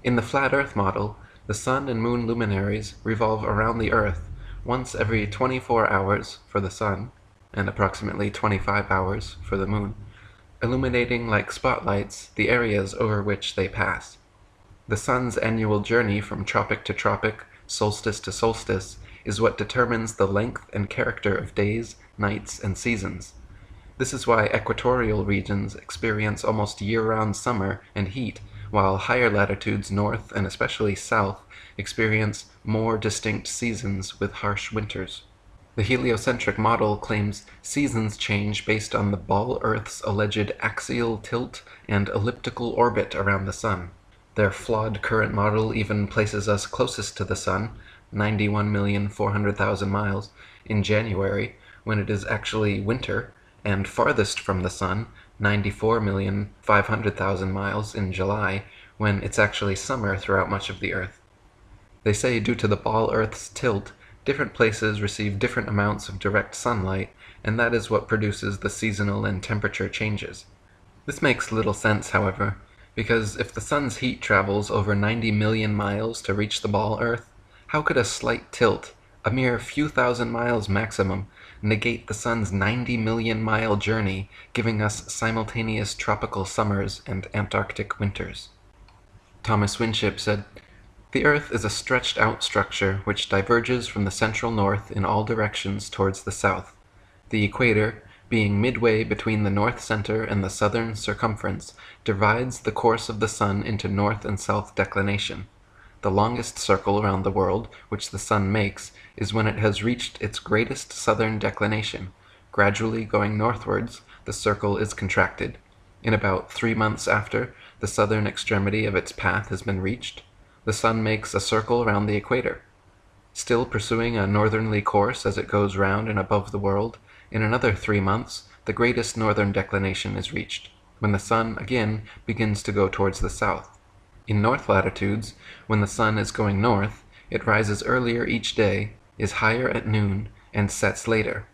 In the flat Earth model, the Sun and Moon luminaries revolve around the Earth once every 24 hours for the Sun, and approximately 25 hours for the Moon, illuminating like spotlights the areas over which they pass. The Sun's annual journey from tropic to tropic, solstice to solstice, is what determines the length and character of days, nights, and seasons. This is why equatorial regions experience almost year-round summer and heat, while higher latitudes north and especially south experience more distinct seasons with harsh winters. The heliocentric model claims seasons change based on the ball Earth's alleged axial tilt and elliptical orbit around the Sun. Their flawed current model even places us closest to the Sun, 91,400,000 miles, in January, when it is actually winter, and farthest from the Sun, 94,500,000 miles, in July, when it's actually summer throughout much of the Earth. They say due to the ball Earth's tilt, different places receive different amounts of direct sunlight, and that is what produces the seasonal and temperature changes. This makes little sense, however, because if the Sun's heat travels over 90 million miles to reach the ball Earth, how could a slight tilt, a mere few thousand miles maximum, negate the Sun's 90 million mile journey, giving us simultaneous tropical summers and Antarctic winters? Thomas Winship said, "The Earth is a stretched out structure which diverges from the central north in all directions towards the south. The equator, being midway between the north center and the southern circumference, divides the course of the Sun into north and south declination. The longest circle around the world which the Sun makes is when it has reached its greatest southern declination. Gradually going northwards, the circle is contracted. In about 3 months after the southern extremity of its path has been reached, the Sun makes a circle around the equator. Still pursuing a northerly course as it goes round and above the world, in another 3 months the greatest northern declination is reached, when the Sun again begins to go towards the south. In north latitudes, when the Sun is going north, it rises earlier each day, is higher at noon, and sets later,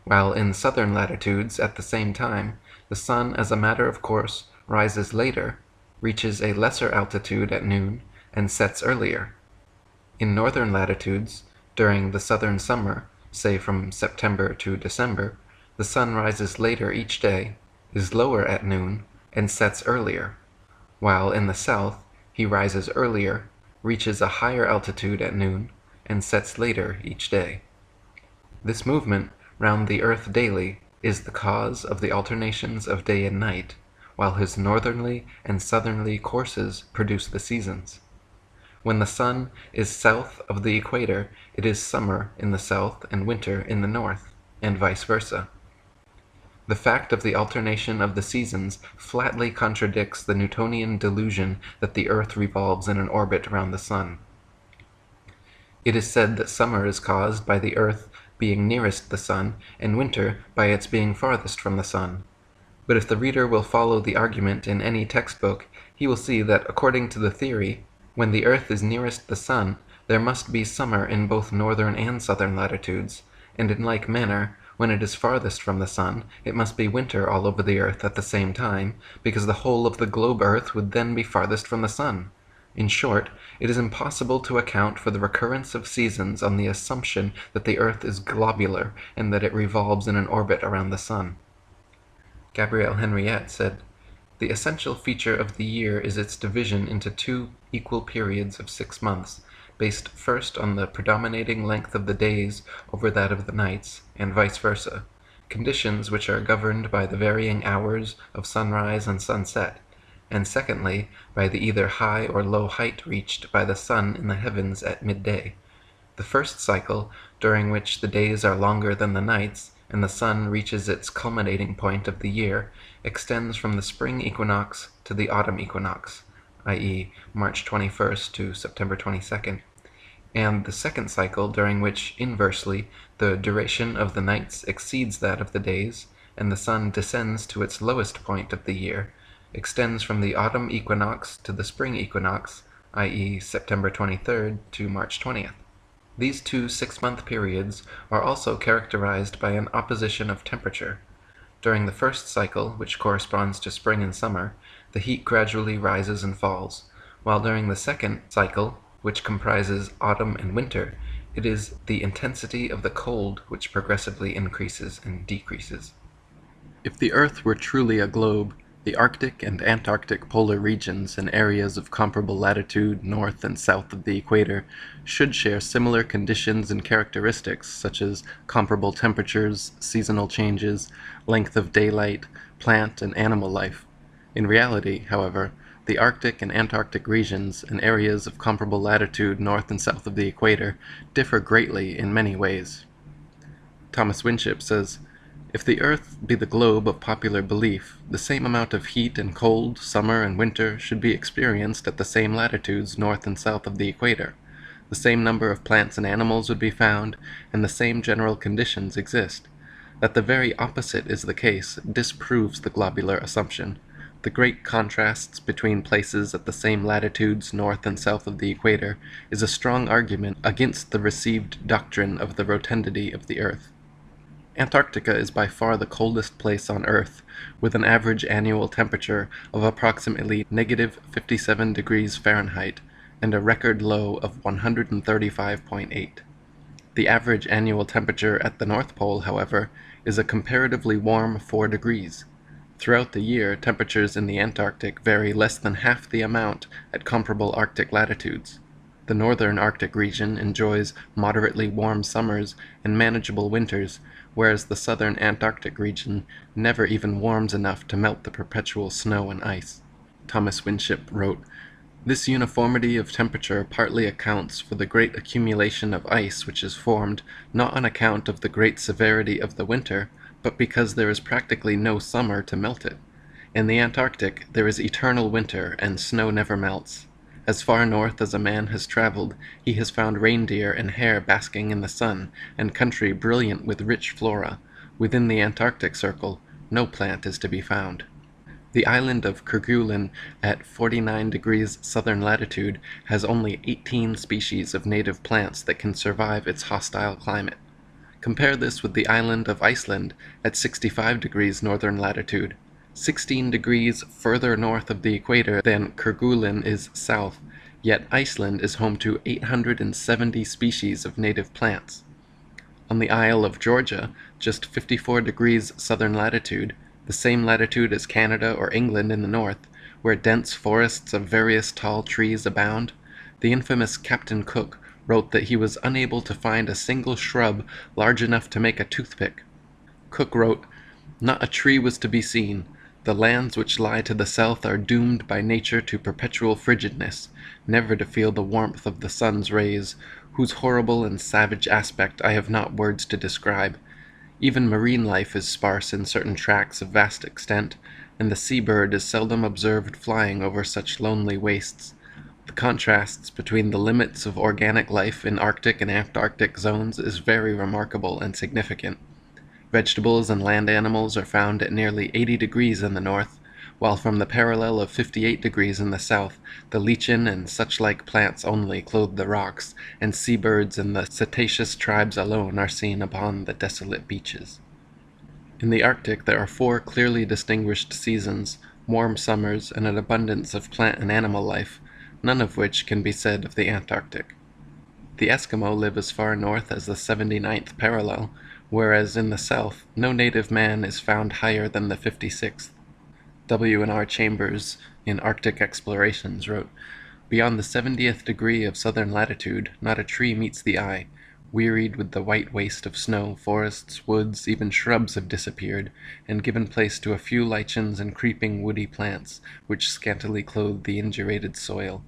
while in southern latitudes at the same time, the Sun as a matter of course rises later, reaches a lesser altitude at noon, and sets earlier. In northern latitudes, during the southern summer, say from September to December, the Sun rises later each day, is lower at noon, and sets earlier, while in the south he rises earlier, reaches a higher altitude at noon, and sets later each day. This movement round the Earth daily is the cause of the alternations of day and night, while his northerly and southerly courses produce the seasons. When the Sun is south of the equator, it is summer in the south and winter in the north, and vice versa. The fact of the alternation of the seasons flatly contradicts the Newtonian delusion that the Earth revolves in an orbit around the Sun. It is said that summer is caused by the Earth being nearest the Sun, and winter by its being farthest from the Sun. But if the reader will follow the argument in any textbook, he will see that according to the theory, when the Earth is nearest the Sun, there must be summer in both northern and southern latitudes, and in like manner, when it is farthest from the Sun, it must be winter all over the Earth at the same time, because the whole of the globe Earth would then be farthest from the Sun. In short, it is impossible to account for the recurrence of seasons on the assumption that the Earth is globular and that it revolves in an orbit around the Sun." Gabrielle Henriette said, "The essential feature of the year is its division into 2 equal periods of 6 months, based first on the predominating length of the days over that of the nights, and vice versa, conditions which are governed by the varying hours of sunrise and sunset, and secondly, by the either high or low height reached by the Sun in the heavens at midday. The first cycle, during which the days are longer than the nights, and the Sun reaches its culminating point of the year, extends from the spring equinox to the autumn equinox, i.e. March 21st to September 22nd, and the second cycle, during which, inversely, the duration of the nights exceeds that of the days, and the Sun descends to its lowest point of the year, extends from the autumn equinox to the spring equinox, i.e. September 23rd to March 20th. These 2 6-month periods are also characterized by an opposition of temperature. During the first cycle, which corresponds to spring and summer, the heat gradually rises and falls, while during the second cycle, which comprises autumn and winter, it is the intensity of the cold which progressively increases and decreases. If the Earth were truly a globe, the Arctic and Antarctic polar regions and areas of comparable latitude north and south of the equator should share similar conditions and characteristics such as comparable temperatures, seasonal changes, length of daylight, plant and animal life. In reality, however, the Arctic and Antarctic regions and areas of comparable latitude north and south of the equator differ greatly in many ways. Thomas Winship says, "If the Earth be the globe of popular belief, the same amount of heat and cold, summer and winter, should be experienced at the same latitudes north and south of the equator. The same number of plants and animals would be found, and the same general conditions exist. That the very opposite is the case disproves the globular assumption. The great contrasts between places at the same latitudes north and south of the equator is a strong argument against the received doctrine of the rotundity of the Earth. Antarctica is by far the coldest place on Earth, with an average annual temperature of approximately -57 degrees Fahrenheit and a record low of 135.8. The average annual temperature at the North Pole, however, is a comparatively warm 4 degrees. Throughout the year, temperatures in the Antarctic vary less than half the amount at comparable Arctic latitudes. The northern Arctic region enjoys moderately warm summers and manageable winters, whereas the southern Antarctic region never even warms enough to melt the perpetual snow and ice." Thomas Winship wrote, "This uniformity of temperature partly accounts for the great accumulation of ice which is formed, not on account of the great severity of the winter, but because there is practically no summer to melt it. In the Antarctic there is eternal winter, and snow never melts. As far north as a man has traveled, he has found reindeer and hare basking in the sun, and country brilliant with rich flora. Within the Antarctic circle, no plant is to be found. The island of Kerguelen at 49 degrees southern latitude has only 18 species of native plants that can survive its hostile climate. Compare this with the island of Iceland at 65 degrees northern latitude. 16 degrees further north of the equator than Kerguelen is south, yet Iceland is home to 870 species of native plants. On the Isle of Georgia, just 54 degrees southern latitude, the same latitude as Canada or England in the north, where dense forests of various tall trees abound, the infamous Captain Cook wrote that he was unable to find a single shrub large enough to make a toothpick. Cook wrote, "Not a tree was to be seen. The lands which lie to the south are doomed by nature to perpetual frigidness, never to feel the warmth of the sun's rays, whose horrible and savage aspect I have not words to describe. Even marine life is sparse in certain tracts of vast extent, and the sea-bird is seldom observed flying over such lonely wastes. The contrasts between the limits of organic life in Arctic and Antarctic zones is very remarkable and significant. Vegetables and land animals are found at nearly 80 degrees in the north, while from the parallel of 58 degrees in the south, the lichen and such-like plants only clothe the rocks, and seabirds and the cetaceous tribes alone are seen upon the desolate beaches. In the Arctic there are 4 clearly distinguished seasons, warm summers, and an abundance of plant and animal life, none of which can be said of the Antarctic. The Eskimo live as far north as the 79th parallel, whereas in the south no native man is found higher than the 56th. W.N.R. Chambers, in Arctic Explorations, wrote, "Beyond the 70th degree of southern latitude, not a tree meets the eye. Wearied with the white waste of snow, forests, woods, even shrubs have disappeared, and given place to a few lichens and creeping woody plants, which scantily clothe the indurated soil.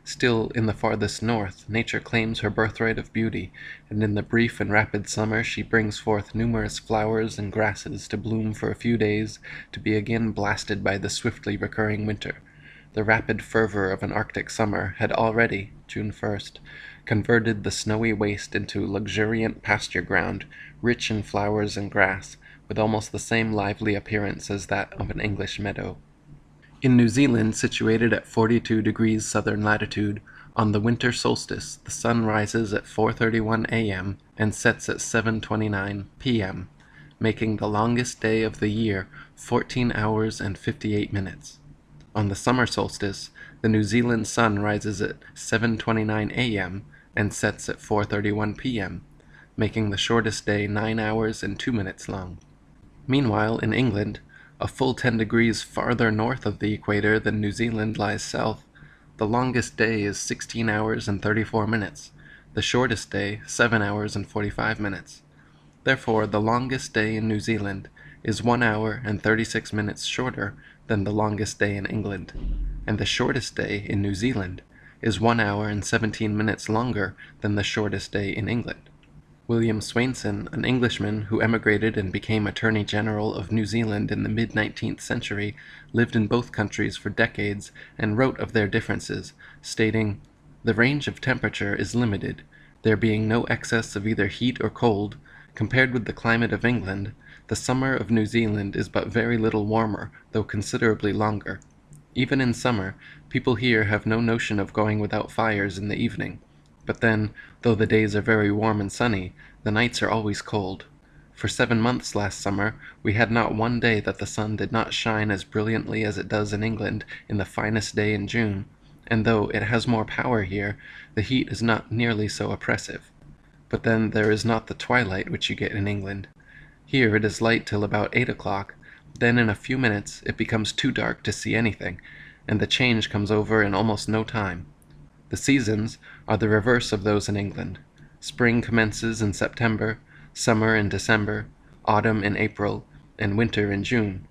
Still, in the farthest north, nature claims her birthright of beauty, and in the brief and rapid summer she brings forth numerous flowers and grasses to bloom for a few days, to be again blasted by the swiftly recurring winter. The rapid fervor of an Arctic summer had already, June 1st, converted the snowy waste into luxuriant pasture ground, rich in flowers and grass, with almost the same lively appearance as that of an English meadow." In New Zealand, situated at 42 degrees southern latitude, on the winter solstice the sun rises at 4:31 a.m. and sets at 7:29 p.m., making the longest day of the year 14 hours and 58 minutes. On the summer solstice, The New Zealand sun rises at 7:29 a.m. and sets at 4:31 p.m., making the shortest day 9 hours and 2 minutes long. Meanwhile, in England, a full 10 degrees farther north of the equator than New Zealand lies south, the longest day is 16 hours and 34 minutes, the shortest day 7 hours and 45 minutes. Therefore, the longest day in New Zealand is 1 hour and 36 minutes shorter than the longest day in England, and the shortest day in New Zealand is 1 hour and 17 minutes longer than the shortest day in England. William Swainson, an Englishman who emigrated and became Attorney General of New Zealand in the mid-19th century, lived in both countries for decades and wrote of their differences, stating, "The range of temperature is limited, there being no excess of either heat or cold. Compared with the climate of England, the summer of New Zealand is but very little warmer, though considerably longer. Even in summer, people here have no notion of going without fires in the evening. But then, though the days are very warm and sunny, the nights are always cold. For 7 months last summer, we had not one day that the sun did not shine as brilliantly as it does in England in the finest day in June, and though it has more power here, the heat is not nearly so oppressive. But then there is not the twilight which you get in England. Here it is light till about 8 o'clock, then in a few minutes it becomes too dark to see anything, and the change comes over in almost no time. The seasons are the reverse of those in England. Spring commences in September, summer in December, autumn in April, and winter in June.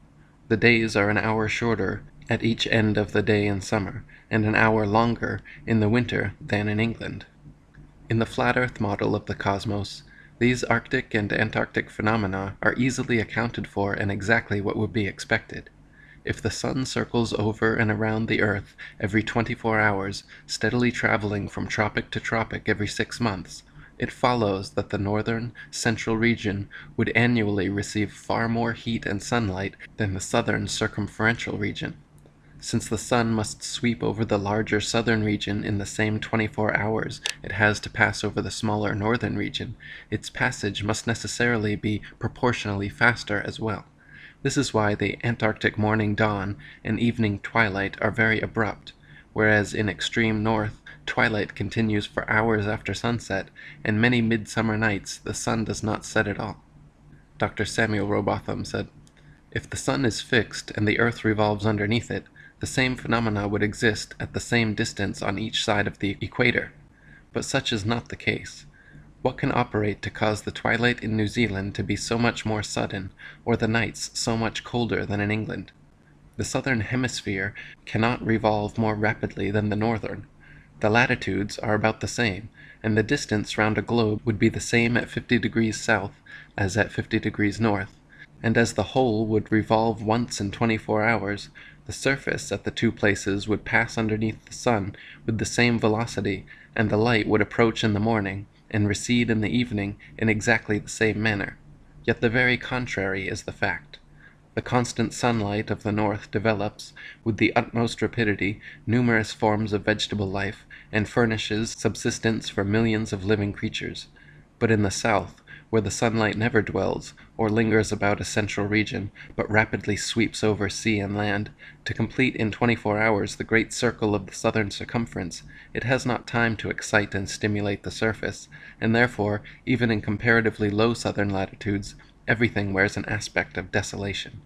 The days are an hour shorter at each end of the day in summer, and an hour longer in the winter than in England." In the flat Earth model of the cosmos, these Arctic and Antarctic phenomena are easily accounted for and exactly what would be expected. If the sun circles over and around the Earth every 24 hours, steadily traveling from tropic to tropic every 6 months, it follows that the northern, central region would annually receive far more heat and sunlight than the southern circumferential region. Since the sun must sweep over the larger southern region in the same 24 hours it has to pass over the smaller northern region, its passage must necessarily be proportionally faster as well. This is why the Antarctic morning dawn and evening twilight are very abrupt, whereas in extreme north, twilight continues for hours after sunset, and many midsummer nights the sun does not set at all. Dr. Samuel Robotham said, "If the sun is fixed and the earth revolves underneath it, the same phenomena would exist at the same distance on each side of the equator. But such is not the case. What can operate to cause the twilight in New Zealand to be so much more sudden, or the nights so much colder than in England? The southern hemisphere cannot revolve more rapidly than the northern. The latitudes are about the same, and the distance round a globe would be the same at 50 degrees south as at 50 degrees north, and as the whole would revolve once in 24 hours, the surface at the two places would pass underneath the sun with the same velocity, and the light would approach in the morning and recede in the evening in exactly the same manner. Yet the very contrary is the fact. The constant sunlight of the north develops, with the utmost rapidity, numerous forms of vegetable life, and furnishes subsistence for millions of living creatures. But in the south, where the sunlight never dwells, or lingers about a central region, but rapidly sweeps over sea and land, to complete in 24 hours the great circle of the southern circumference, it has not time to excite and stimulate the surface, and therefore, even in comparatively low southern latitudes, everything wears an aspect of desolation.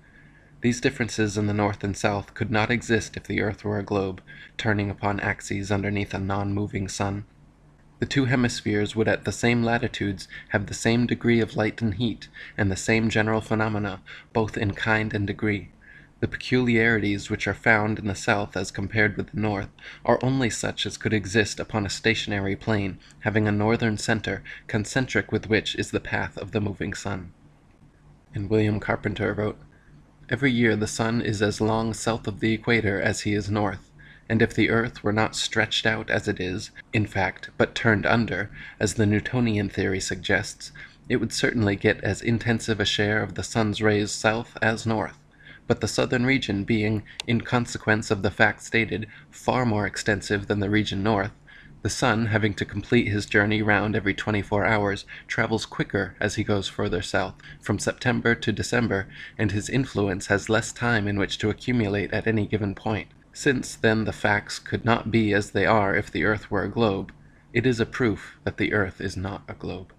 These differences in the north and south could not exist if the earth were a globe, turning upon axes underneath a non-moving sun. The two hemispheres would at the same latitudes have the same degree of light and heat, and the same general phenomena, both in kind and degree. The peculiarities which are found in the south as compared with the north are only such as could exist upon a stationary plane, having a northern center, concentric with which is the path of the moving sun." And William Carpenter wrote, "Every year the sun is as long south of the equator as he is north, and if the earth were not stretched out as it is, in fact, but turned under, as the Newtonian theory suggests, it would certainly get as intensive a share of the sun's rays south as north. But the southern region being, in consequence of the fact stated, far more extensive than the region north, the sun, having to complete his journey round every 24 hours, travels quicker as he goes further south, from September to December, and his influence has less time in which to accumulate at any given point. Since, then, the facts could not be as they are if the earth were a globe, it is a proof that the earth is not a globe.